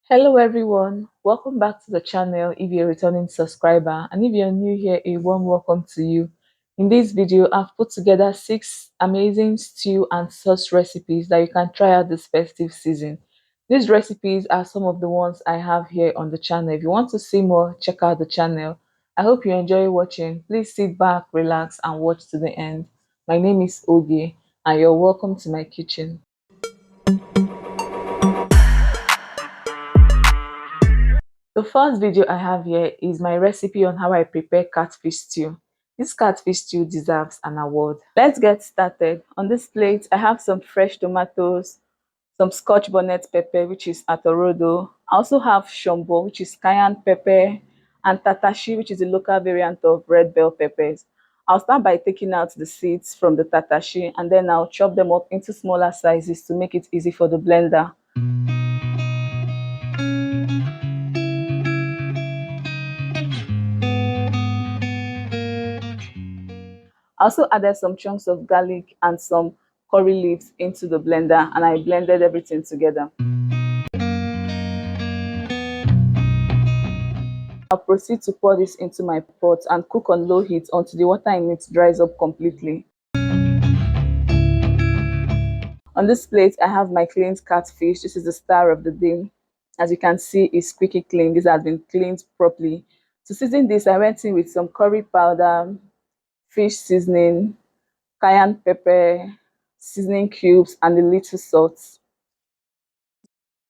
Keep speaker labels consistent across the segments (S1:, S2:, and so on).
S1: Hello everyone, welcome back to the channel if you're a returning subscriber, and if you're new here, a warm welcome to you. In this video, I've put together 6 amazing stew and sauce recipes that you can try out this festive season. These recipes are some of the ones I have here on the channel. If you want to see more, check out the channel. I hope you enjoy watching. Please sit back, relax and watch to the end. My name is Oge and you're welcome to my kitchen. The first video I have here is my recipe on how I prepare catfish stew. This catfish stew deserves an award. Let's get started. On this plate, I have some fresh tomatoes, some scotch bonnet pepper, which is atorodo. I also have shombo, which is cayenne pepper, and tatashi, which is a local variant of red bell peppers. I'll start by taking out the seeds from the tatashi, and then I'll chop them up into smaller sizes to make it easy for the blender. I also added some chunks of garlic and some curry leaves into the blender, and I blended everything together. I'll proceed to pour this into my pot and cook on low heat until the water in it dries up completely. On this plate, I have my cleaned catfish. This is the star of the day. As you can see, it's squeaky clean. This has been cleaned properly. To season this, I went in with some curry powder, fish seasoning, cayenne pepper, seasoning cubes, and a little salt.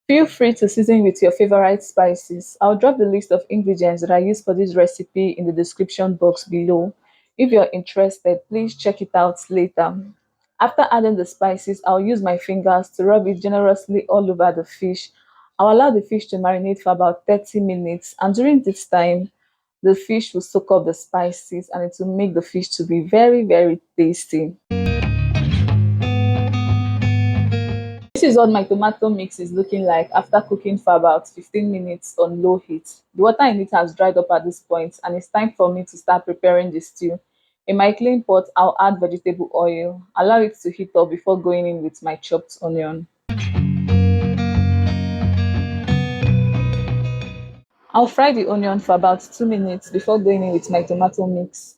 S1: Feel free to season with your favorite spices. I'll drop the list of ingredients that I use for this recipe in the description box below. If you're interested, please check it out later. After adding the spices, I'll use my fingers to rub it generously all over the fish. I'll allow the fish to marinate for about 30 minutes, and during this time, the fish will soak up the spices and it will make the fish to be very, very tasty. This is what my tomato mix is looking like after cooking for about 15 minutes on low heat. The water in it has dried up at this point, and it's time for me to start preparing the stew. In my clean pot, I'll add vegetable oil, allow it to heat up before going in with my chopped onion. I'll fry the onion for about 2 minutes before going in with my tomato mix.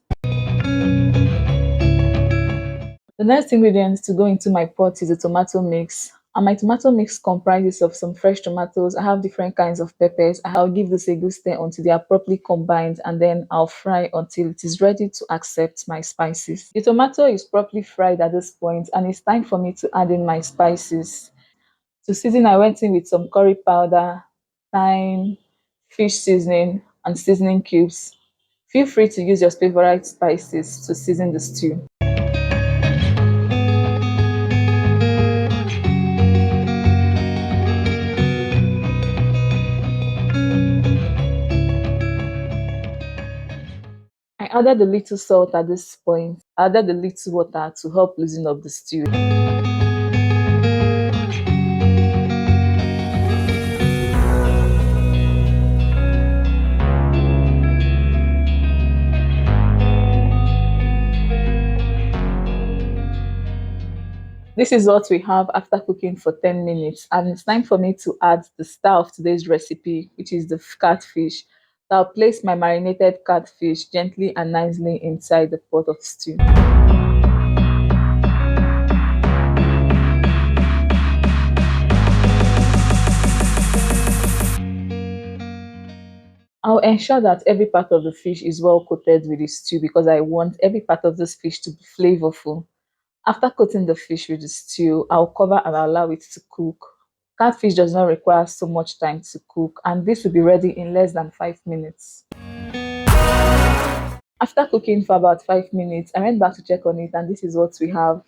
S1: The next ingredient to go into my pot is the tomato mix. And my tomato mix comprises of some fresh tomatoes. I have different kinds of peppers. I'll give this a good stir until they are properly combined, and then I'll fry until it is ready to accept my spices. The tomato is properly fried at this point, and it's time for me to add in my spices. To season, I went in with some curry powder, thyme, fish seasoning, and seasoning cubes. Feel free to use your favorite spices to season the stew. I added a little salt at this point. I added a little water to help loosen up the stew. This is what we have after cooking for 10 minutes, and it's time for me to add the star of today's recipe, which is the catfish. So I'll place my marinated catfish gently and nicely inside the pot of stew. I'll ensure that every part of the fish is well coated with the stew because I want every part of this fish to be flavorful. After coating the fish with the stew, I'll cover and allow it to cook. Catfish does not require so much time to cook, and this will be ready in less than 5 minutes. After cooking for about 5 minutes, I went back to check on it, and this is what we have.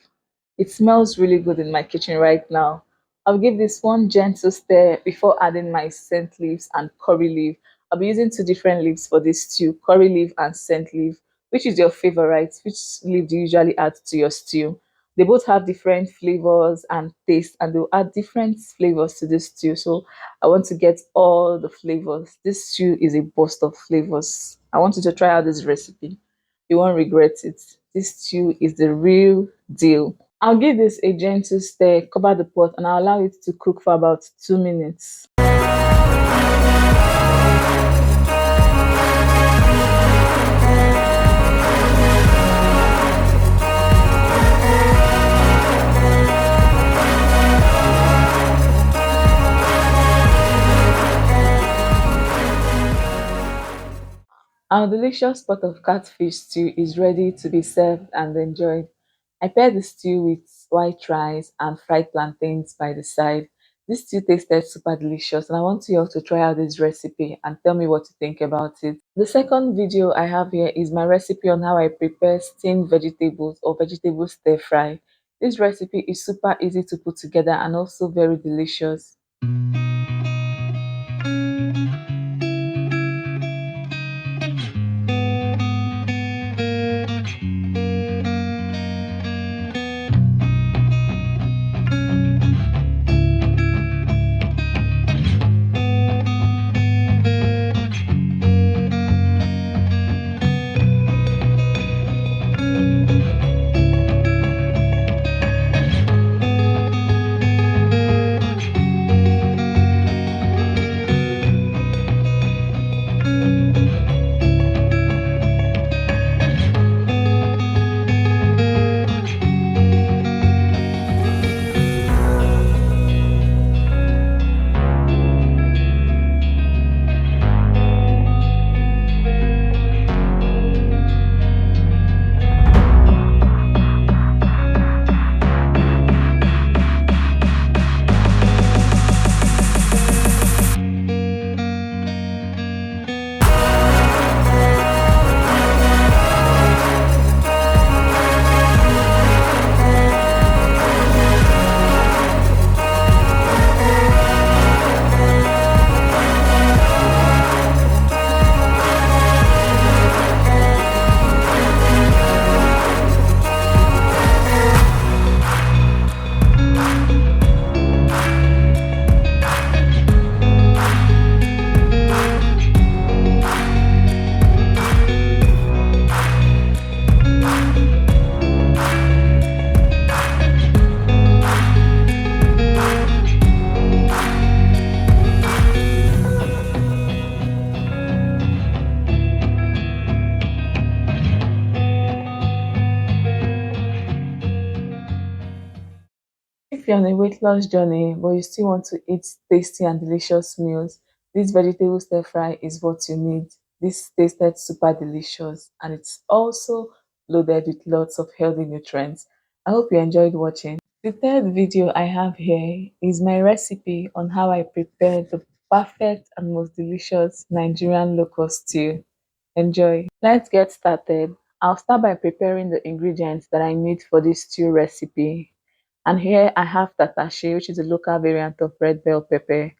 S1: It smells really good in my kitchen right now. I'll give this one gentle stir before adding my scent leaves and curry leaf. I'll be using 2 different leaves for this stew, curry leaf and scent leaf. Which is your favorite? Which leaf do you usually add to your stew? They both have different flavors and taste, and they'll add different flavors to this stew. So I want to get all the flavors. This stew is a burst of flavors. I want you to try out this recipe. You won't regret it. This stew is the real deal. I'll give this a gentle stir, cover the pot, and I'll allow it to cook for about 2 minutes. Our delicious pot of catfish stew is ready to be served and enjoyed. I paired the stew with white rice and fried plantains by the side. This stew tasted super delicious, and I want you all to try out this recipe and tell me what you think about it. The second video I have here is my recipe on how I prepare steamed vegetables or vegetable stir fry. This recipe is super easy to put together and also very delicious. If you're on a weight loss journey but you still want to eat tasty and delicious meals, this vegetable stir fry is what you need. This tasted super delicious and it's also loaded with lots of healthy nutrients. I hope you enjoyed watching. The third video I have here is my recipe on how I prepare the perfect and most delicious Nigerian local stew. Enjoy. Let's get started. I'll start by preparing the ingredients that I need for this stew recipe. And here I have tatashi, which is a local variant of red bell pepper.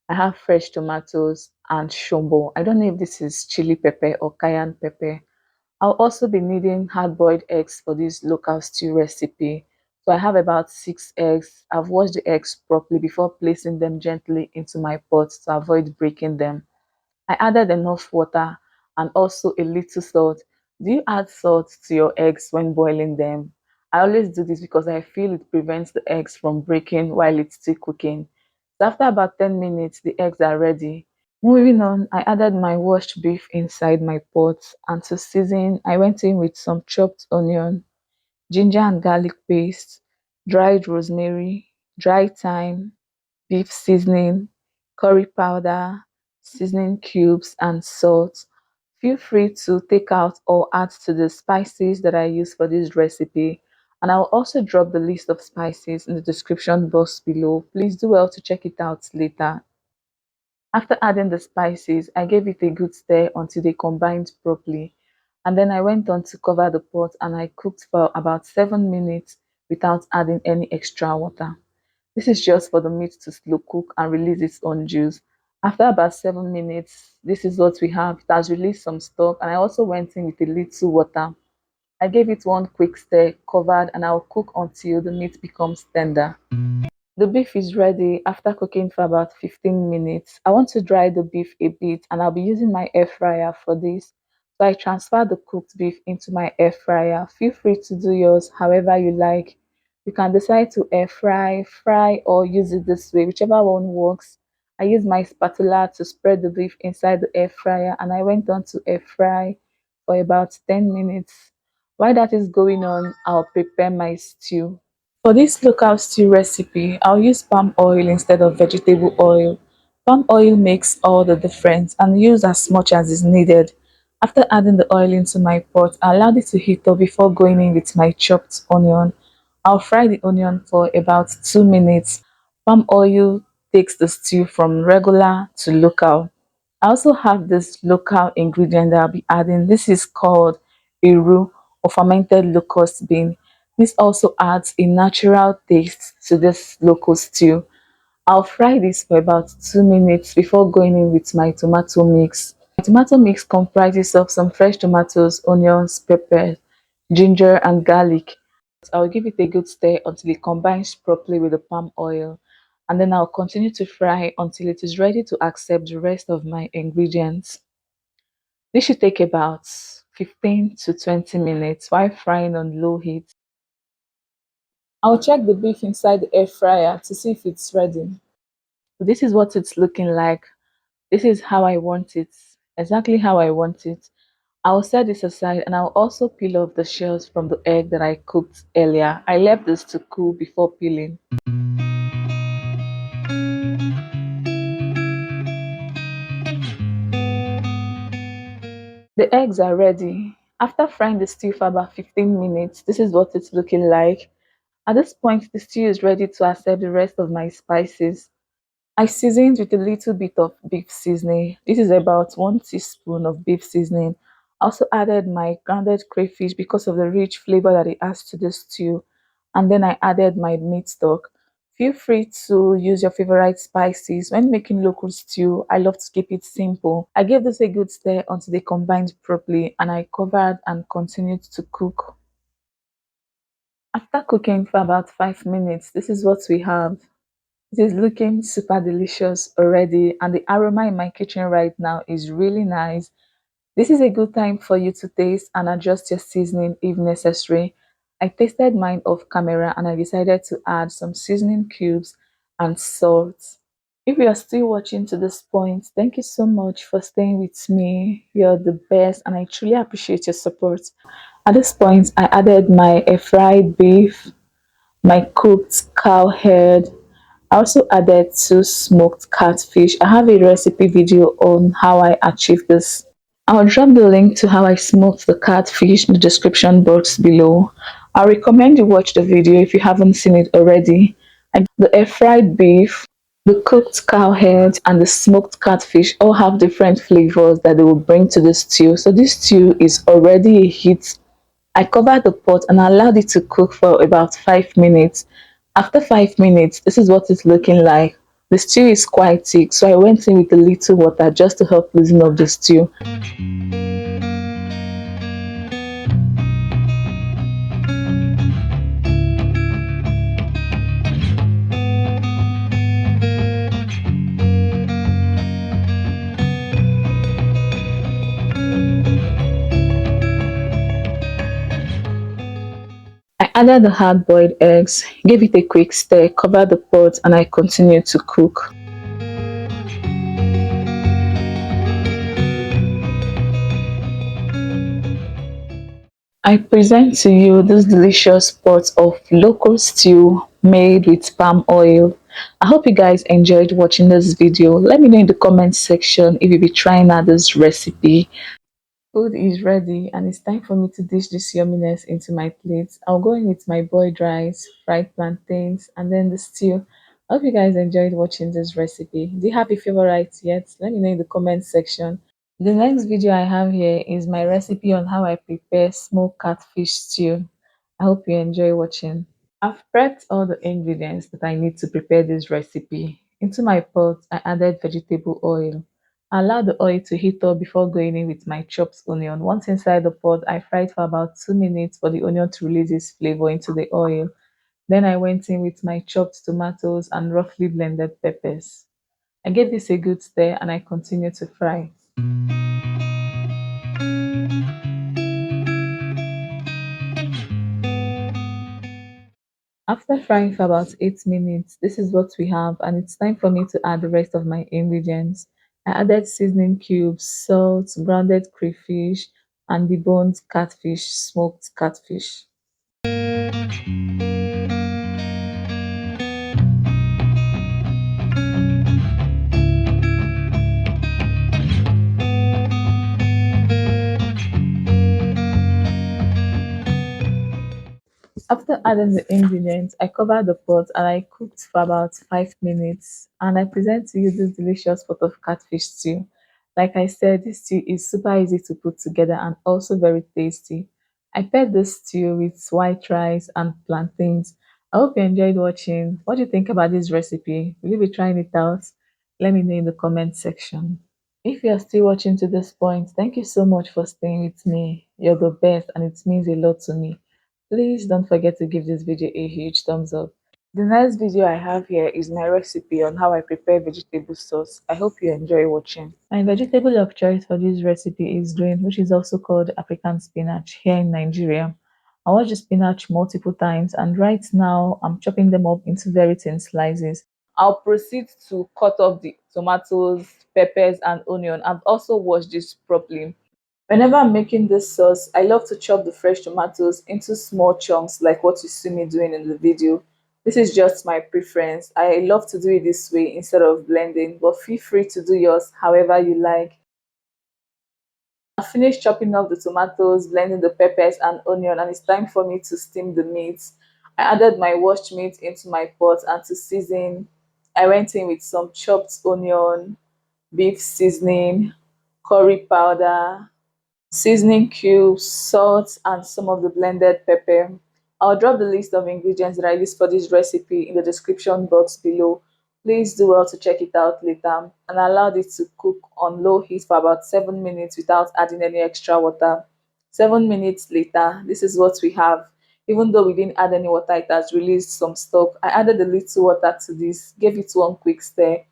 S1: I have fresh tomatoes and shombo. I don't know if this is chili pepper or cayenne pepper. I'll also be needing hard-boiled eggs for this local stew recipe. So I have about 6 eggs. I've washed the eggs properly before placing them gently into my pot to avoid breaking them. I added enough water and also a little salt. Do you add salt to your eggs when boiling them? I always do this because I feel it prevents the eggs from breaking while it's still cooking. So after about 10 minutes, the eggs are ready. Moving on, I added my washed beef inside my pot, and to season, I went in with some chopped onion, ginger and garlic paste, dried rosemary, dry thyme, beef seasoning, curry powder, seasoning cubes, and salt. Feel free to take out or add to the spices that I use for this recipe. And I'll also drop the list of spices in the description box below. Please do well to check it out later. After adding the spices, I gave it a good stir until they combined properly. And then I went on to cover the pot and I cooked for about 7 minutes without adding any extra water. This is just for the meat to slow cook and release its own juice. After about 7 minutes, this is what we have. It has released some stock, and I also went in with a little water. I gave it one quick stir, covered, and I'll cook until the meat becomes tender. The beef is ready after cooking for about 15 minutes. I want to dry the beef a bit and I'll be using my air fryer for this. So I transfer the cooked beef into my air fryer. Feel free to do yours however you like. You can decide to air fry, fry, or use it this way, whichever one works. I used my spatula to spread the beef inside the air fryer and I went on to air fry for about 10 minutes. While that is going on, I'll prepare my stew. For this local stew recipe, I'll use palm oil instead of vegetable oil. Palm oil makes all the difference and use as much as is needed. After adding the oil into my pot, I allowed it to heat up before going in with my chopped onion. I'll fry the onion for about 2 minutes. Palm oil takes the stew from regular to local. I also have this local ingredient that I'll be adding. This is called Iru or fermented locust bean. This also adds a natural taste to this local stew. I'll fry this for about 2 minutes before going in with my tomato mix. My tomato mix comprises of some fresh tomatoes, onions, pepper, ginger, and garlic. I'll give it a good stir until it combines properly with the palm oil, and then I'll continue to fry until it is ready to accept the rest of my ingredients. This should take about 15 to 20 minutes while frying on low heat. I'll check the beef inside the air fryer to see if it's ready. This is what it's looking like. This is how I want it, exactly how I want it. I'll set this aside and I'll also peel off the shells from the egg that I cooked earlier. I left this to cool before peeling. The eggs are ready. After frying the stew for about 15 minutes, this is what it's looking like. At this point, the stew is ready to accept the rest of my spices. I seasoned with a little bit of beef seasoning. This is about 1 teaspoon of beef seasoning. I also added my grounded crayfish because of the rich flavor that it adds to the stew. And then I added my meat stock. Feel free to use your favorite spices. When making local stew, I love to keep it simple. I gave this a good stir until they combined properly and I covered and continued to cook. After cooking for about 5 minutes, this is what we have. It is looking super delicious already, and the aroma in my kitchen right now is really nice. This is a good time for you to taste and adjust your seasoning if necessary. I tasted mine off camera and I decided to add some seasoning cubes and salt. If you are still watching to this point, thank you so much for staying with me. You're the best and I truly appreciate your support. At this point, I added my air fried beef, my cooked cow head. I also added 2 smoked catfish. I have a recipe video on how I achieved this. I'll drop the link to how I smoked the catfish in the description box below. I recommend you watch the video if you haven't seen it already. The air fried beef, the cooked cow head, and the smoked catfish all have different flavors that they will bring to the stew. So this stew is already a hit. I covered the pot and allowed it to cook for about 5 minutes. After 5 minutes, this is what it's looking like. The stew is quite thick, so I went in with a little water just to help loosen up the stew. I added the hard-boiled eggs, gave it a quick stir, covered the pot, and I continued to cook. I present to you this delicious pot of local stew made with palm oil. I hope you guys enjoyed watching this video. Let me know in the comment section if you'll be trying out this recipe. Food is ready and it's time for me to dish this yumminess into my plate. I'll go in with my boiled rice, fried plantains, and then the stew. I hope you guys enjoyed watching this recipe. Do you have a favorite yet? Let me know in the comment section. The next video I have here is my recipe on how I prepare smoked catfish stew. I hope you enjoy watching. I've prepped all the ingredients that I need to prepare this recipe. Into my pot, I added vegetable oil. I allowed the oil to heat up before going in with my chopped onion. Once inside the pot, I fried for about 2 minutes for the onion to release its flavor into the oil. Then I went in with my chopped tomatoes and roughly blended peppers. I gave this a good stir and I continued to fry. After frying for about 8 minutes, this is what we have, and it's time for me to add the rest of my ingredients. I added seasoning cubes, salt, grounded crayfish, and deboned catfish, smoked catfish. After adding the ingredients, I covered the pot and I cooked for about 5 minutes. And I present to you this delicious pot of catfish stew. Like I said, this stew is super easy to put together and also very tasty. I paired this stew with white rice and plantains. I hope you enjoyed watching. What do you think about this recipe? Will you be trying it out? Let me know in the comment section. If you are still watching to this point, thank you so much for staying with me. You're the best and it means a lot to me. Please don't forget to give this video a huge thumbs up. The next video I have here is my recipe on how I prepare vegetable sauce. I hope you enjoy watching. My vegetable of choice for this recipe is green, which is also called African spinach here in Nigeria. I watch the spinach multiple times and right now I'm chopping them up into very thin slices. I'll proceed to cut off the tomatoes, peppers, and onion. I've also washed this properly. Whenever I'm making this sauce, I love to chop the fresh tomatoes into small chunks like what you see me doing in the video. This is just my preference. I love to do it this way instead of blending, but feel free to do yours however you like. I finished chopping up the tomatoes, blending the peppers and onion, and it's time for me to steam the meat. I added my washed meat into my pot and to season, I went in with some chopped onion, beef seasoning, curry powder, seasoning cubes, salt, and some of the blended pepper. I'll drop the list of ingredients that I use for this recipe in the description box below. Please do well to check it out later and allow it to cook on low heat for about 7 minutes without adding any extra water. 7 minutes later, this is what we have. Even though we didn't add any water, it has released some stuff. I added a little water to this, gave it one quick stir,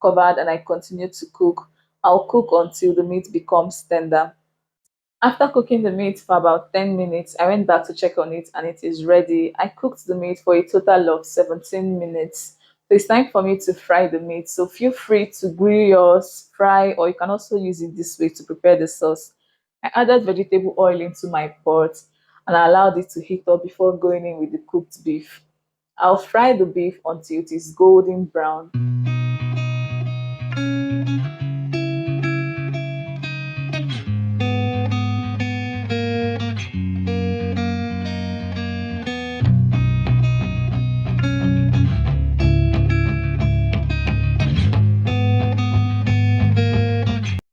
S1: covered, and I continued to cook. I'll cook until the meat becomes tender. After cooking the meat for about 10 minutes, I went back to check on it and it is ready. I cooked the meat for a total of 17 minutes. So it's time for me to fry the meat. So feel free to grill yours, fry, or you can also use it this way to prepare the sauce. I added vegetable oil into my pot and I allowed it to heat up before going in with the cooked beef. I'll fry the beef until it is golden brown.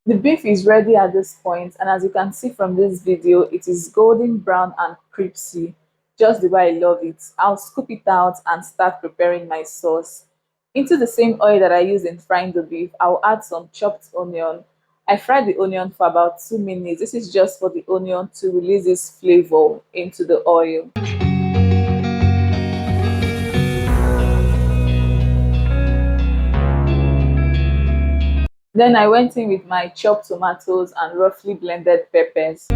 S1: The beef is ready at this point, and as you can see from this video, it is golden brown and crispy, just the way I love it. I'll scoop it out and start preparing my sauce. Into the same oil that I used in frying the beef, I'll add some chopped onion. I fried the onion for about 2 minutes. This is just for the onion to release its flavor into the oil. Then I went in with my chopped tomatoes and roughly blended peppers.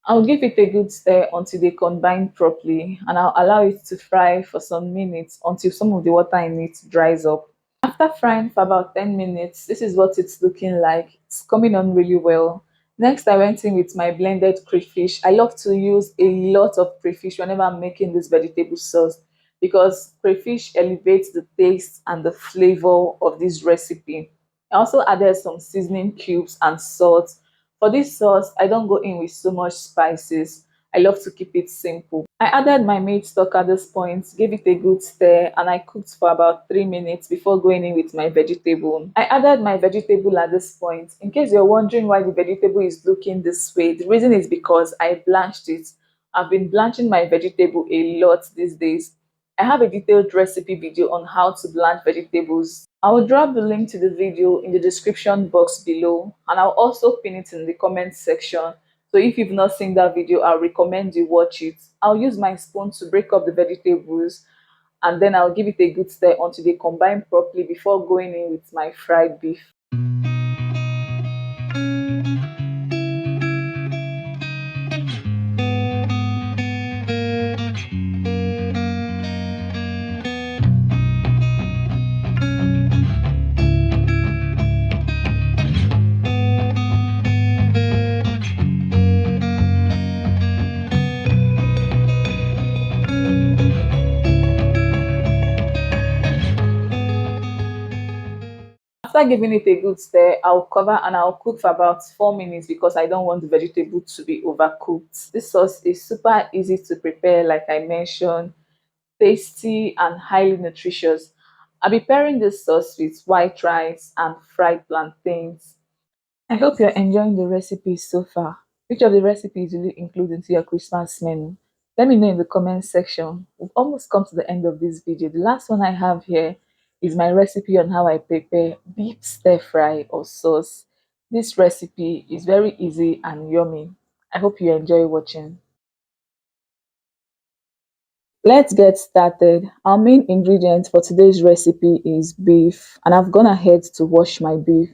S1: I'll give it a good stir until they combine properly and I'll allow it to fry for some minutes until some of the water in it dries up. After frying for about 10 minutes, this is what it's looking like. It's coming on really well. Next, I went in with my blended crayfish. I love to use a lot of crayfish whenever I'm making this vegetable sauce because crayfish elevates the taste and the flavor of this recipe. I also added some seasoning cubes and salt. For this sauce, I don't go in with so much spices. I love to keep it simple. I added my meat stock at this point, gave it a good stir, and I cooked for about 3 minutes before going in with my vegetable. I added my vegetable at this point. In case you're wondering why the vegetable is looking this way, the reason is because I blanched it. I've been blanching my vegetable a lot these days. I have a detailed recipe video on how to blanch vegetables. I will drop the link to the video in the description box below and I'll also pin it in the comment section. So if you've not seen that video, I'll recommend you watch it. I'll use my spoon to break up the vegetables and then I'll give it a good stir until they combine properly before going in with my fried beef. After giving it a good stir, I'll cover and I'll cook for about 4 minutes because I don't want the vegetable to be overcooked. This sauce is super easy to prepare, like I mentioned, tasty and highly nutritious. I'll be pairing this sauce with white rice and fried plantains. I hope you're enjoying the recipes so far. Which of the recipes will you include into your Christmas menu? Let me know in the comment section. We've almost come to the end of this video. The last one I have here is my recipe on how I prepare beef stir fry or sauce. This recipe is very easy and yummy. I hope you enjoy watching. Let's get started. Our main ingredient for today's recipe is beef, and I've gone ahead to wash my beef.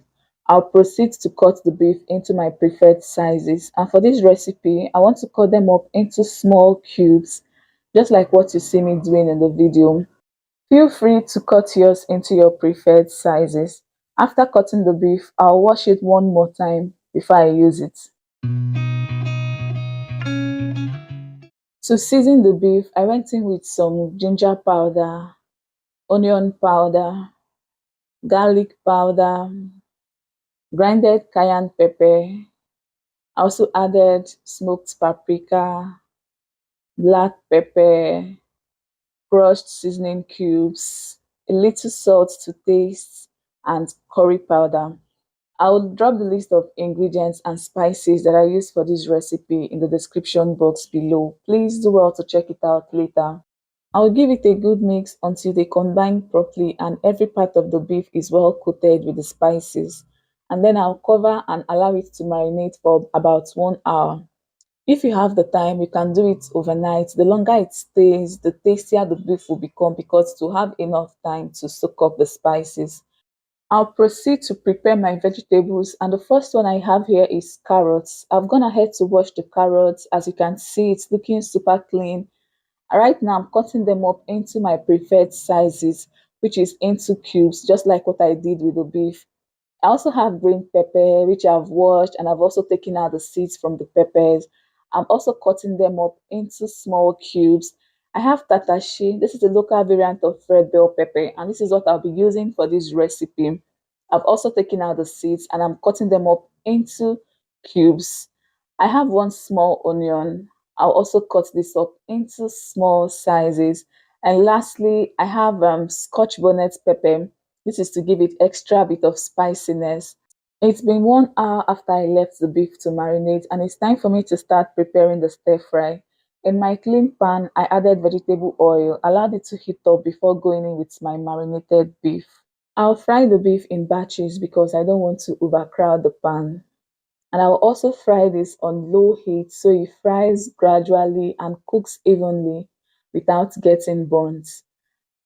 S1: I'll proceed to cut the beef into my preferred sizes, and for this recipe, I want to cut them up into small cubes, just like what you see me doing in the video. Feel free to cut yours into your preferred sizes. After cutting the beef, I'll wash it one more time before I use it. To season the beef, I went in with some ginger powder, onion powder, garlic powder, grinded cayenne pepper. I also added smoked paprika, black pepper, crushed seasoning cubes, a little salt to taste, and curry powder. I will drop the list of ingredients and spices that I use for this recipe in the description box below. Please do well to check it out later. I'll give it a good mix until they combine properly and every part of the beef is well coated with the spices. And then I'll cover and allow it to marinate for about 1 hour. If you have the time, you can do it overnight. The longer it stays, the tastier the beef will become because to have enough time to soak up the spices. I'll proceed to prepare my vegetables, and the first one I have here is carrots. I've gone ahead to wash the carrots. As you can see, it's looking super clean. Right now, I'm cutting them up into my preferred sizes, which is into cubes, just like what I did with the beef. I also have green pepper, which I've washed, and I've also taken out the seeds from the peppers. I'm also cutting them up into small cubes. I have tatashi. This is a local variant of red bell pepper, and this is what I'll be using for this recipe. I've also taken out the seeds and I'm cutting them up into cubes. I have one small onion. I'll also cut this up into small sizes. And lastly, I have scotch bonnet pepper. This is to give it extra bit of spiciness. It's been 1 hour after I left the beef to marinate, and it's time for me to start preparing the stir fry. In my clean pan, I added vegetable oil, allowed it to heat up before going in with my marinated beef. I'll fry the beef in batches because I don't want to overcrowd the pan. And I'll also fry this on low heat so it fries gradually and cooks evenly without getting burnt.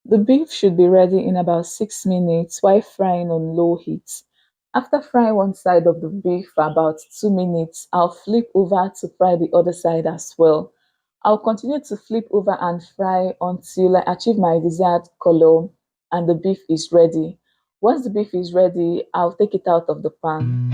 S1: The beef should be ready in about 6 minutes while frying on low heat. After frying one side of the beef for about 2 minutes, I'll flip over to fry the other side as well. I'll continue to flip over and fry until I achieve my desired color and the beef is ready. Once the beef is ready, I'll take it out of the pan.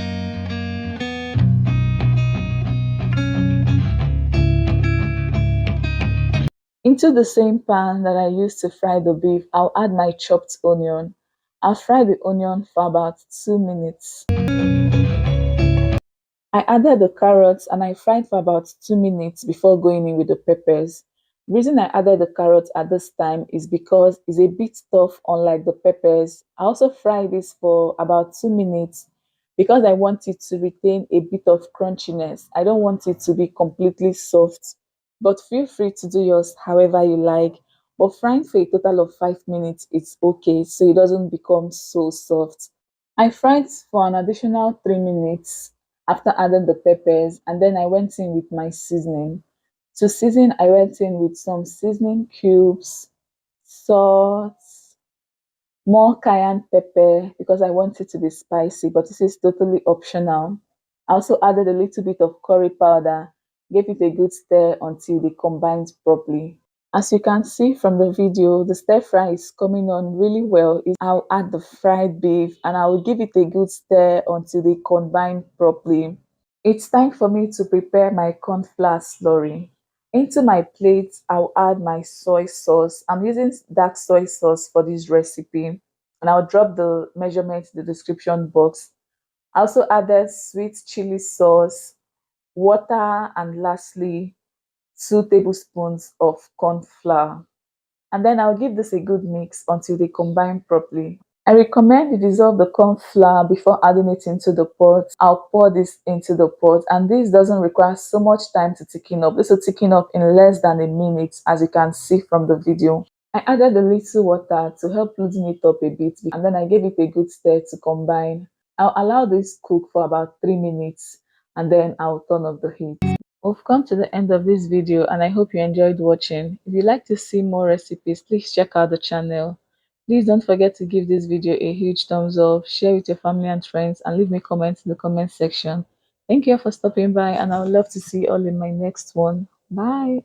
S1: Into the same pan that I used to fry the beef, I'll add my chopped onion. I'll fry the onion for about 2 minutes. I added the carrots and I fried for about 2 minutes before going in with the peppers. The reason I added the carrots at this time is because it's a bit tough, unlike the peppers. I also fried this for about 2 minutes because I want it to retain a bit of crunchiness. I don't want it to be completely soft, but feel free to do yours however you like. But frying for a total of 5 minutes, it's okay so it doesn't become so soft. I fried for an additional 3 minutes after adding the peppers, and then I went in with my seasoning. To season, I went in with some seasoning cubes, salt, more cayenne pepper because I want it to be spicy, but this is totally optional. I also added a little bit of curry powder, gave it a good stir until they combined properly. As you can see from the video, the stir fry is coming on really well. I'll add the fried beef and I will give it a good stir until they combine properly. It's time for me to prepare my corn flour slurry. Into my plate, I'll add my soy sauce. I'm using dark soy sauce for this recipe. and I'll drop the measurements in the description box. I also added sweet chili sauce, water, and lastly 2 tablespoons of corn flour. And then I'll give this a good mix until they combine properly. I recommend you dissolve the corn flour before adding it into the pot. I'll pour this into the pot, and this doesn't require so much time to thicken up. This will thicken up in less than a minute, as you can see from the video. I added a little water to help loosen it up a bit, and then I gave it a good stir to combine. I'll allow this cook for about 3 minutes, and then I'll turn off the heat. We've come to the end of this video, and I hope you enjoyed watching. If you'd like to see more recipes, please check out the channel. Please don't forget to give this video a huge thumbs up, share with your family and friends, and leave me comments in the comment section. Thank you for stopping by, and I would love to see you all in my next one. Bye.